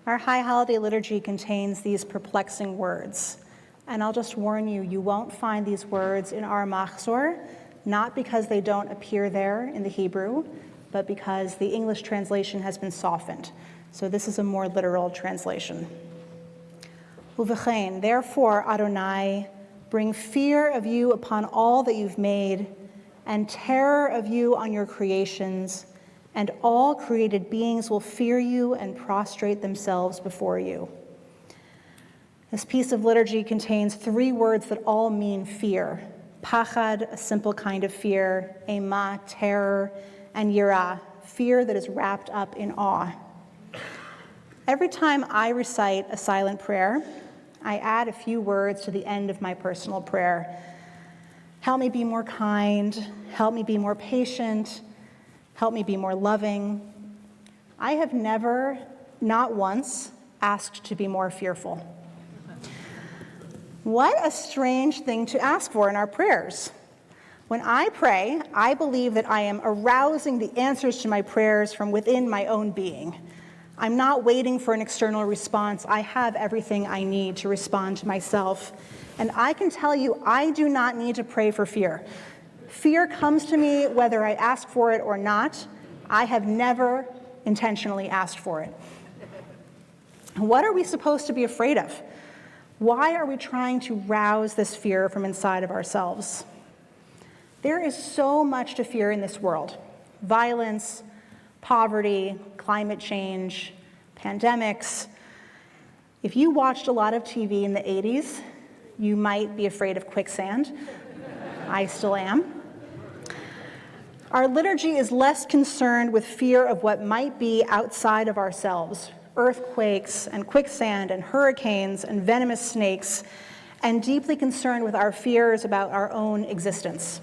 Our High Holiday Liturgy contains these perplexing words. And I'll just warn you, you won't find these words in our Machzor, not because they don't appear there in the Hebrew, but because the English translation has been softened. So this is a more literal translation. Uvechein, therefore, Adonai, bring fear of you upon all that you've made, and terror of you on your creations, and all created beings will fear you and prostrate themselves before you. This piece of liturgy contains three words that all mean fear. Pachad, a simple kind of fear, ema, terror, and yirah, fear that is wrapped up in awe. Every time I recite a silent prayer, I add a few words to the end of my personal prayer. Help me be more kind, help me be more patient, help me be more loving. I have never, not once, asked to be more fearful. What a strange thing to ask for in our prayers. When I pray, I believe that I am arousing the answers to my prayers from within my own being. I'm not waiting for an external response. I have everything I need to respond to myself. And I can tell you, I do not need to pray for fear. Fear comes to me whether I ask for it or not. I have never intentionally asked for it. What are we supposed to be afraid of? Why are we trying to rouse this fear from inside of ourselves? There is so much to fear in this world. Violence, poverty, climate change, pandemics. If you watched a lot of TV in the 80s, you might be afraid of quicksand. I still am. Our liturgy is less concerned with fear of what might be outside of ourselves, earthquakes and quicksand and hurricanes and venomous snakes, and deeply concerned with our fears about our own existence.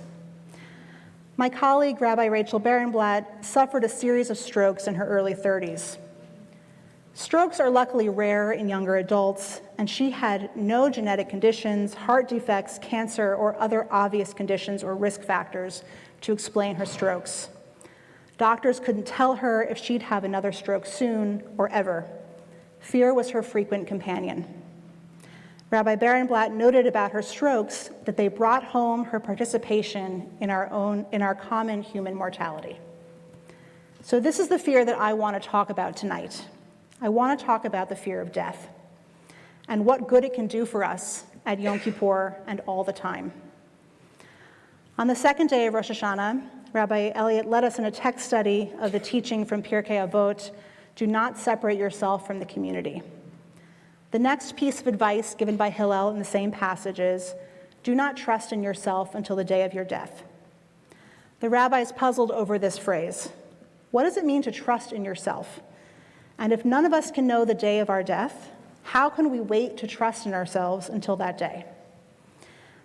My colleague, Rabbi Rachel Barenblatt, suffered a series of strokes in her early 30s. Strokes are luckily rare in younger adults, and she had no genetic conditions, heart defects, cancer, or other obvious conditions or risk factors to explain her strokes. Doctors couldn't tell her if she'd have another stroke soon or ever. Fear was her frequent companion. Rabbi Barenblatt noted about her strokes that they brought home her participation in our common human mortality. So this is the fear that I want to talk about tonight. I want to talk about the fear of death and what good it can do for us at Yom Kippur and all the time. On the second day of Rosh Hashanah, Rabbi Elliott led us in a text study of the teaching from Pirkei Avot, do not separate yourself from the community. The next piece of advice given by Hillel in the same passage is, do not trust in yourself until the day of your death. The rabbis puzzled over this phrase. What does it mean to trust in yourself? And if none of us can know the day of our death, how can we wait to trust in ourselves until that day?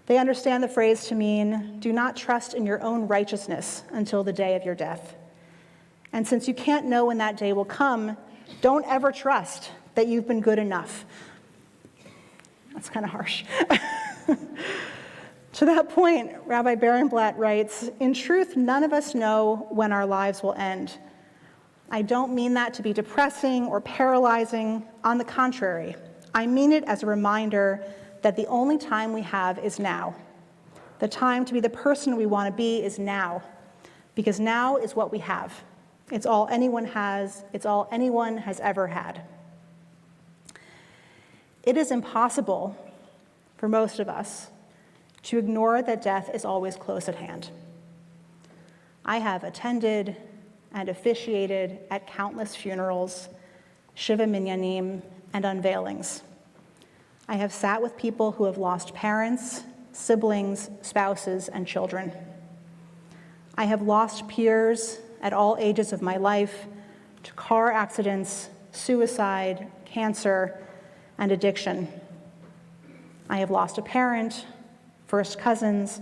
They understand the phrase to mean, do not trust in your own righteousness until the day of your death. And since you can't know when that day will come, don't ever trust that you've been good enough. That's kind of harsh. To that point, Rabbi Barenblatt writes, in truth, none of us know when our lives will end. I don't mean that to be depressing or paralyzing. On the contrary, I mean it as a reminder that the only time we have is now. The time to be the person we want to be is now, because now is what we have. It's all anyone has. It's all anyone has ever had. It is impossible for most of us to ignore that death is always close at hand. I have attended and officiated at countless funerals, shiva minyanim, and unveilings. I have sat with people who have lost parents, siblings, spouses, and children. I have lost peers at all ages of my life to car accidents, suicide, cancer, and addiction. I have lost a parent, first cousins,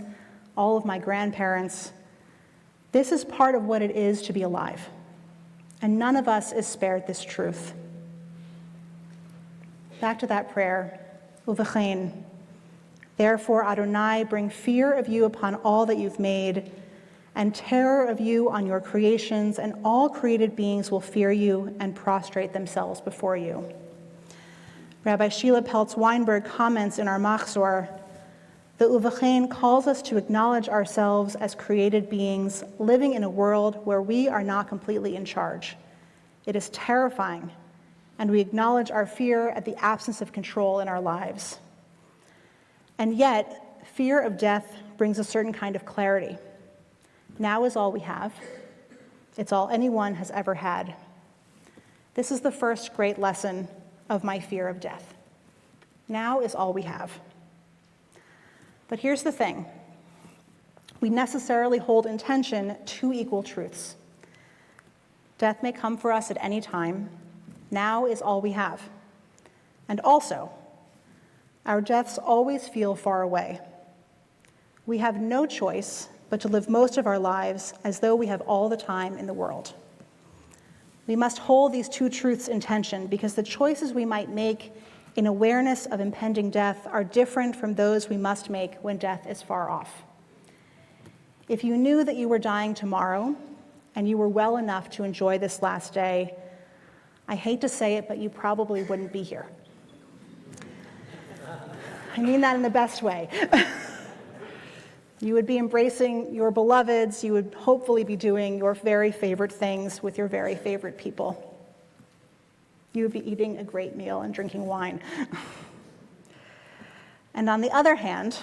all of my grandparents. This is part of what it is to be alive, and none of us is spared this truth. Back to that prayer, Uvechein, therefore Adonai, bring fear of you upon all that you've made, and terror of you on your creations, and all created beings will fear you and prostrate themselves before you. Rabbi Sheila Peltz-Weinberg comments in our Machzor, the Uvachein calls us to acknowledge ourselves as created beings living in a world where we are not completely in charge. It is terrifying, and we acknowledge our fear at the absence of control in our lives. And yet, fear of death brings a certain kind of clarity. Now is all we have. It's all anyone has ever had. This is the first great lesson of my fear of death. Now is all we have. But here's the thing. We necessarily hold in tension two equal truths. Death may come for us at any time. Now is all we have. And also, our deaths always feel far away. We have no choice but to live most of our lives as though we have all the time in the world. We must hold these two truths in tension because the choices we might make in awareness of impending death are different from those we must make when death is far off. If you knew that you were dying tomorrow and you were well enough to enjoy this last day, I hate to say it, but you probably wouldn't be here. I mean that in the best way. You would be embracing your beloveds. You would hopefully be doing your very favorite things with your very favorite people. You would be eating a great meal and drinking wine. And on the other hand,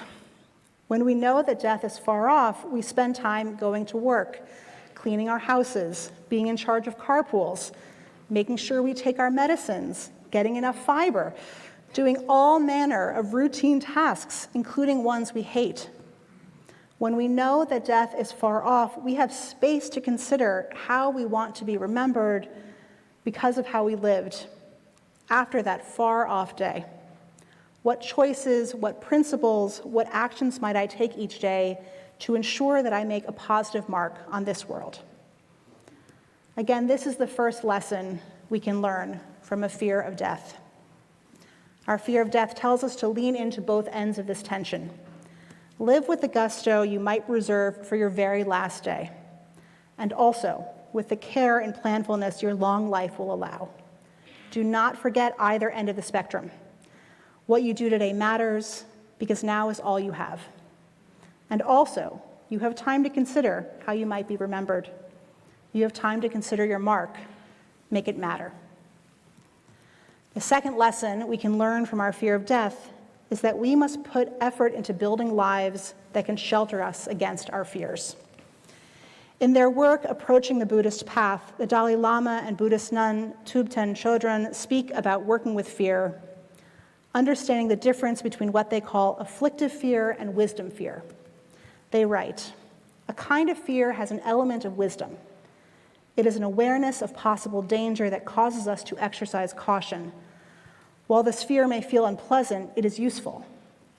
when we know that death is far off, we spend time going to work, cleaning our houses, being in charge of carpools, making sure we take our medicines, getting enough fiber, doing all manner of routine tasks, including ones we hate. When we know that death is far off, we have space to consider how we want to be remembered because of how we lived after that far-off day. What choices, what principles, what actions might I take each day to ensure that I make a positive mark on this world? Again, this is the first lesson we can learn from a fear of death. Our fear of death tells us to lean into both ends of this tension. Live with the gusto you might reserve for your very last day, and also with the care and planfulness your long life will allow. Do not forget either end of the spectrum. What you do today matters because now is all you have. And also, you have time to consider how you might be remembered. You have time to consider your mark. Make it matter. The second lesson we can learn from our fear of death is that we must put effort into building lives that can shelter us against our fears. In their work, Approaching the Buddhist Path, the Dalai Lama and Buddhist nun Thubten Chodron speak about working with fear, understanding the difference between what they call afflictive fear and wisdom fear. They write, "A kind of fear has an element of wisdom. It is an awareness of possible danger that causes us to exercise caution. While this fear may feel unpleasant, it is useful.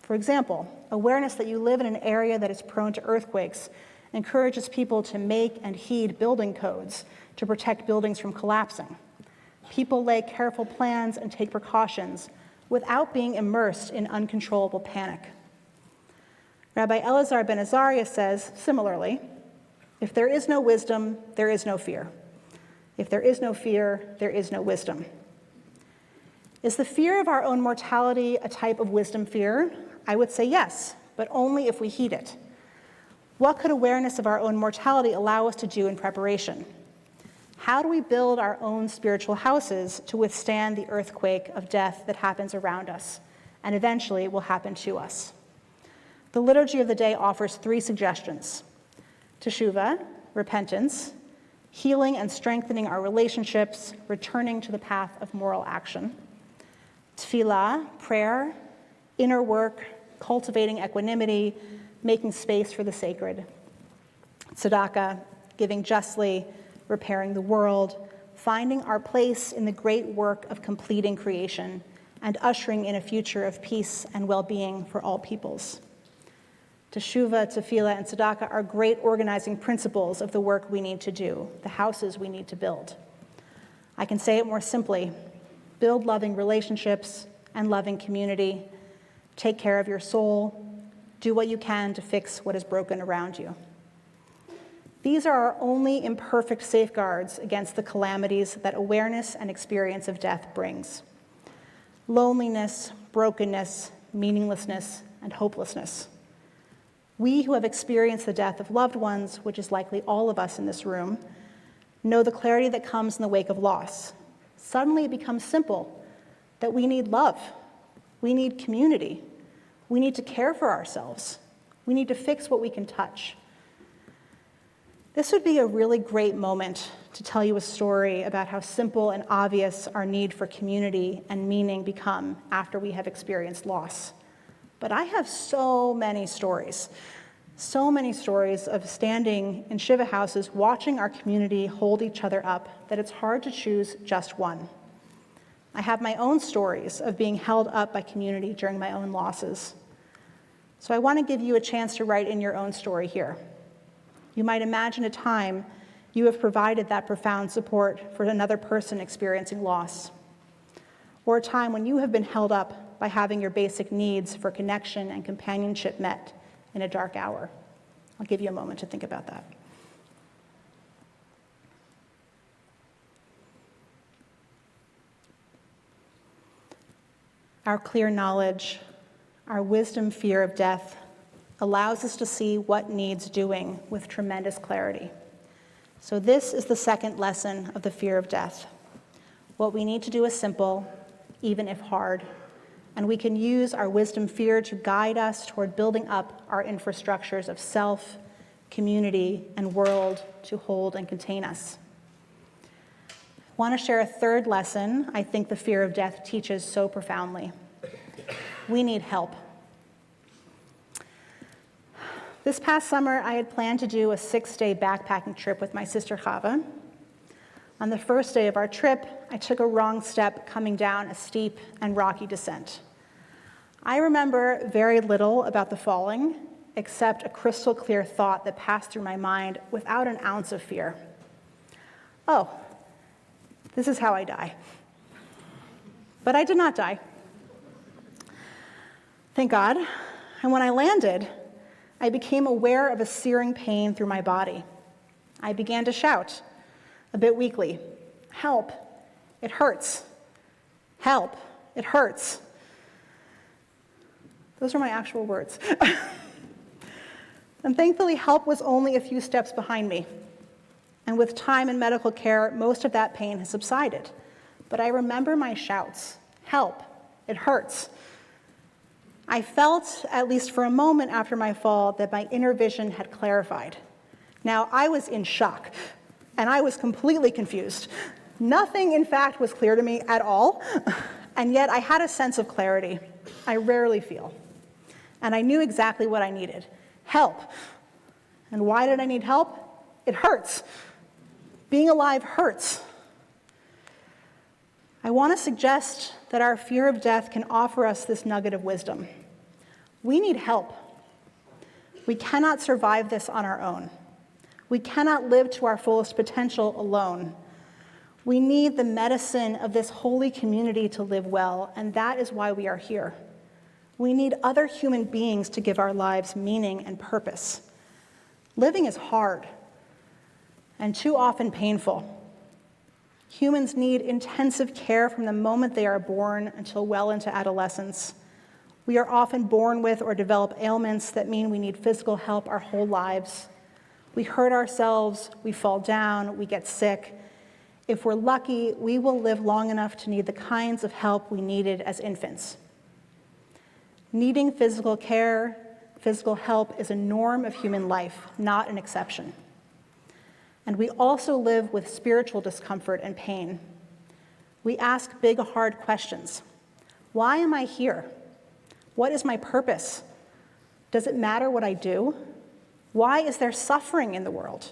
For example, awareness that you live in an area that is prone to earthquakes encourages people to make and heed building codes to protect buildings from collapsing. People lay careful plans and take precautions without being immersed in uncontrollable panic." Rabbi Elazar ben Azariah says, similarly, if there is no wisdom, there is no fear. If there is no fear, there is no wisdom. Is the fear of our own mortality a type of wisdom fear? I would say yes, but only if we heed it. What could awareness of our own mortality allow us to do in preparation? How do we build our own spiritual houses to withstand the earthquake of death that happens around us and eventually will happen to us? The Liturgy of the Day offers 3 suggestions: teshuvah, repentance; healing and strengthening our relationships, returning to the path of moral action; tefillah, prayer; inner work, cultivating equanimity, making space for the sacred; tzedakah, giving justly, repairing the world, finding our place in the great work of completing creation, and ushering in a future of peace and well-being for all peoples. Teshuvah, tefillah, and tzedakah are great organizing principles of the work we need to do, the houses we need to build. I can say it more simply: build loving relationships and loving community, take care of your soul, do what you can to fix what is broken around you. These are our only imperfect safeguards against the calamities that awareness and experience of death brings. loneliness, brokenness, meaninglessness, and hopelessness. We who have experienced the death of loved ones, which is likely all of us in this room, know the clarity that comes in the wake of loss. Suddenly it becomes simple that we need love, we need community, we need to care for ourselves, we need to fix what we can touch. This would be a really great moment to tell you a story about how simple and obvious our need for community and meaning become after we have experienced loss. But I have so many stories of standing in Shiva houses, watching our community hold each other up, that it's hard to choose just one. I have my own stories of being held up by community during my own losses. So I want to give you a chance to write in your own story here. You might imagine a time you have provided that profound support for another person experiencing loss, or a time when you have been held up by having your basic needs for connection and companionship met in a dark hour. I'll give you a moment to think about that. Our clear knowledge, our wisdom fear of death allows us to see what needs doing with tremendous clarity. So this is the second lesson of the fear of death. What we need to do is simple, even if hard, and we can use our wisdom fear to guide us toward building up our infrastructures of self, community, and world to hold and contain us. I want to share a third lesson I think the fear of death teaches so profoundly. We need help. This past summer, I had planned to do a 6-day backpacking trip with my sister Chava. On the first day of our trip, I took a wrong step coming down a steep and rocky descent. I remember very little about the falling, except a crystal clear thought that passed through my mind without an ounce of fear. Oh, this is how I die. But I did not die. Thank God. And when I landed, I became aware of a searing pain through my body. I began to shout, a bit weakly, "Help, it hurts. Help, it hurts." Those are my actual words. And thankfully, help was only a few steps behind me. And with time and medical care, most of that pain has subsided. But I remember my shouts, "Help, it hurts." I felt, at least for a moment after my fall, that my inner vision had clarified. Now, I was in shock, and I was completely confused. Nothing, in fact, was clear to me at all, and yet I had a sense of clarity I rarely feel. And I knew exactly what I needed: help. And why did I need help? It hurts. Being alive hurts. I want to suggest that our fear of death can offer us this nugget of wisdom. We need help. We cannot survive this on our own. We cannot live to our fullest potential alone. We need the medicine of this holy community to live well, and that is why we are here. We need other human beings to give our lives meaning and purpose. Living is hard and too often painful. Humans need intensive care from the moment they are born until well into adolescence. We are often born with or develop ailments that mean we need physical help our whole lives. We hurt ourselves, we fall down, we get sick. If we're lucky, we will live long enough to need the kinds of help we needed as infants. Needing physical care, physical help is a norm of human life, not an exception. And we also live with spiritual discomfort and pain. We ask big, hard questions. Why am I here? What is my purpose? Does it matter what I do? Why is there suffering in the world?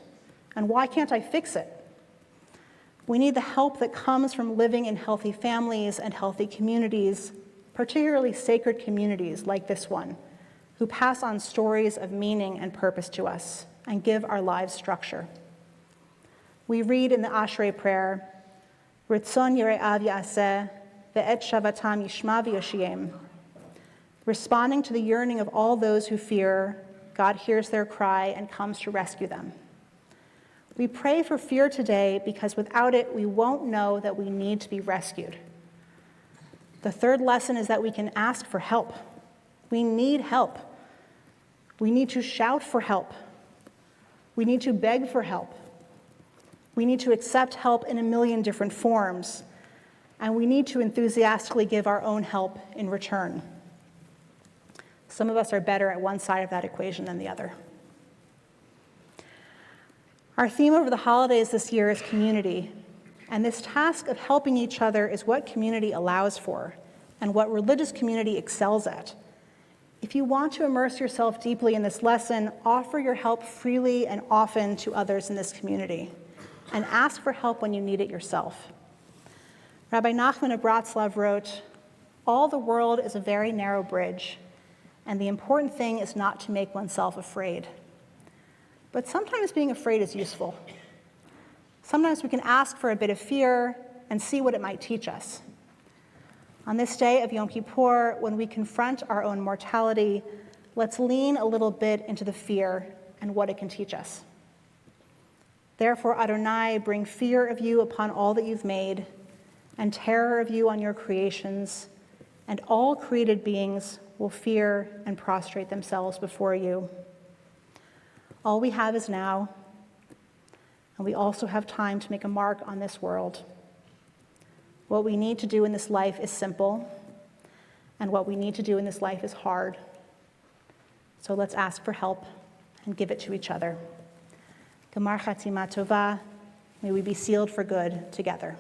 And why can't I fix it? We need the help that comes from living in healthy families and healthy communities, particularly sacred communities like this one, who pass on stories of meaning and purpose to us and give our lives structure. We read in the Ashrei prayer, "Ritzon yire'av ya'aseh, ve'et shavatam yishma v'yoshiem." Responding to the yearning of all those who fear, God hears their cry and comes to rescue them. We pray for fear today because without it, we won't know that we need to be rescued. The third lesson is that we can ask for help. We need help. We need to shout for help. We need to beg for help. We need to accept help in a million different forms. And we need to enthusiastically give our own help in return. Some of us are better at one side of that equation than the other. Our theme over the holidays this year is community. And this task of helping each other is what community allows for and what religious community excels at. If you want to immerse yourself deeply in this lesson, offer your help freely and often to others in this community, and ask for help when you need it yourself. Rabbi Nachman of Bratslav wrote, "All the world is a very narrow bridge, and the important thing is not to make oneself afraid." But sometimes being afraid is useful. Sometimes we can ask for a bit of fear and see what it might teach us. On this day of Yom Kippur, when we confront our own mortality, let's lean a little bit into the fear and what it can teach us. Therefore, Adonai, bring fear of you upon all that you've made, and terror of you on your creations, and all created beings will fear and prostrate themselves before you. All we have is now, and we also have time to make a mark on this world. What we need to do in this life is simple, and what we need to do in this life is hard. So let's ask for help and give it to each other. Gemar Chatima Tova, may we be sealed for good together.